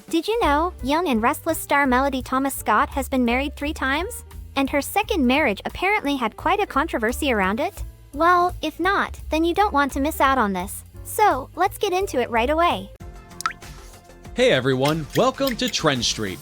Did you know young and restless star Melody Thomas Scott has been married 3 times? And her second marriage apparently had quite a controversy around it? Well, if not, then you don't want to miss out on this. So, let's get into it right away. Hey everyone, welcome to TrendStreet.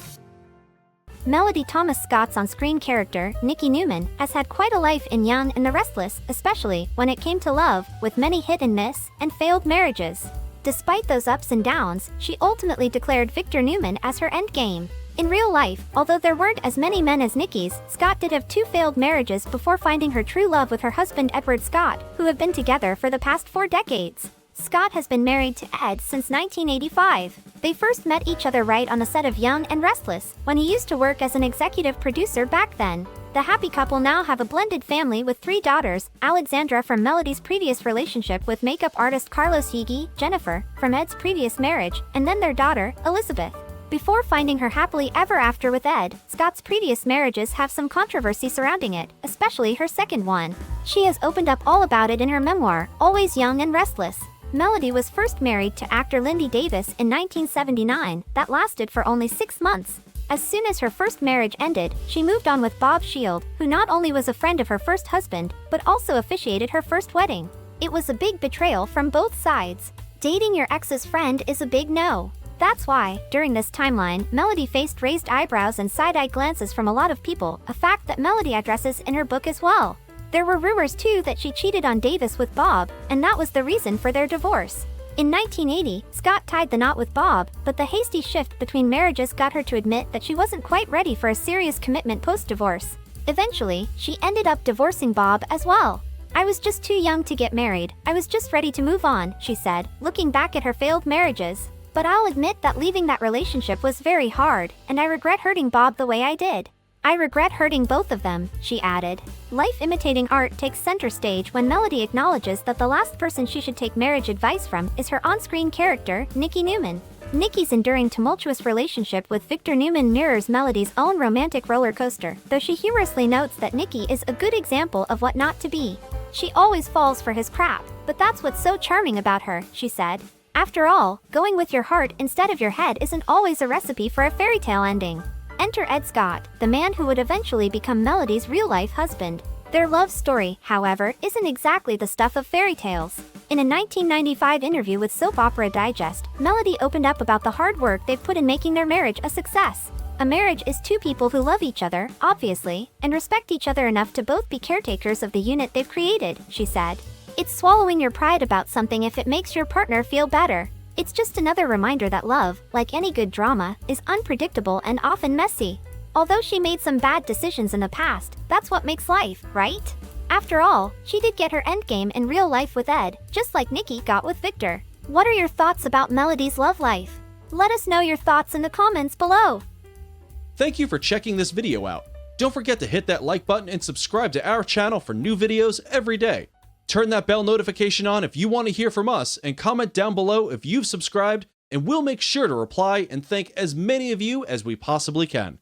Melody Thomas Scott's on-screen character, Nikki Newman, has had quite a life in Young and the Restless, especially when it came to love, with many hit and miss, and failed marriages. Despite those ups and downs, she ultimately declared Victor Newman as her endgame. In real life, although there weren't as many men as Nikki's, Scott did have 2 failed marriages before finding her true love with her husband Edward Scott, who have been together for the past 4 decades. Scott has been married to Ed since 1985. They first met each other right on the set of Young and Restless, when he used to work as an executive producer back then. The happy couple now have a blended family with 3 daughters, Alexandra from Melody's previous relationship with makeup artist Carlos Higi, Jennifer, from Ed's previous marriage, and then their daughter, Elizabeth. Before finding her happily ever after with Ed, Scott's previous marriages have some controversy surrounding it, especially her second one. She has opened up all about it in her memoir, Always Young and Restless. Melody was first married to actor Lindy Davis in 1979, that lasted for only 6 months. As soon as her first marriage ended, she moved on with Bob Shield, who not only was a friend of her first husband, but also officiated her first wedding. It was a big betrayal from both sides. Dating your ex's friend is a big no. That's why, during this timeline, Melody faced raised eyebrows and side-eye glances from a lot of people, a fact that Melody addresses in her book as well. There were rumors too that she cheated on Davis with Bob, and that was the reason for their divorce. In 1980, Scott tied the knot with Bob, but the hasty shift between marriages got her to admit that she wasn't quite ready for a serious commitment post-divorce. Eventually, she ended up divorcing Bob as well. "I was just too young to get married, I was just ready to move on," she said, looking back at her failed marriages. "But I'll admit that leaving that relationship was very hard, and I regret hurting Bob the way I did. I regret hurting both of them," she added. Life imitating art takes center stage when Melody acknowledges that the last person she should take marriage advice from is her on-screen character, Nikki Newman. Nikki's enduring tumultuous relationship with Victor Newman mirrors Melody's own romantic roller coaster, though she humorously notes that Nikki is a good example of what not to be. "She always falls for his crap, but that's what's so charming about her," she said. "After all, going with your heart instead of your head isn't always a recipe for a fairy tale ending." Enter Ed Scott, the man who would eventually become Melody's real-life husband. Their love story, however, isn't exactly the stuff of fairy tales. In a 1995 interview with Soap Opera Digest, Melody opened up about the hard work they've put in making their marriage a success. "A marriage is 2 people who love each other, obviously, and respect each other enough to both be caretakers of the unit they've created," she said. "It's swallowing your pride about something if it makes your partner feel better. It's just another reminder that love, like any good drama, is unpredictable and often messy. Although she made some bad decisions in the past, that's what makes life, right? After all, she did get her endgame in real life with Ed, just like Nikki got with Victor." What are your thoughts about Melody's love life? Let us know your thoughts in the comments below. Thank you for checking this video out. Don't forget to hit that like button and subscribe to our channel for new videos every day. Turn that bell notification on if you want to hear from us, and comment down below if you've subscribed, and we'll make sure to reply and thank as many of you as we possibly can.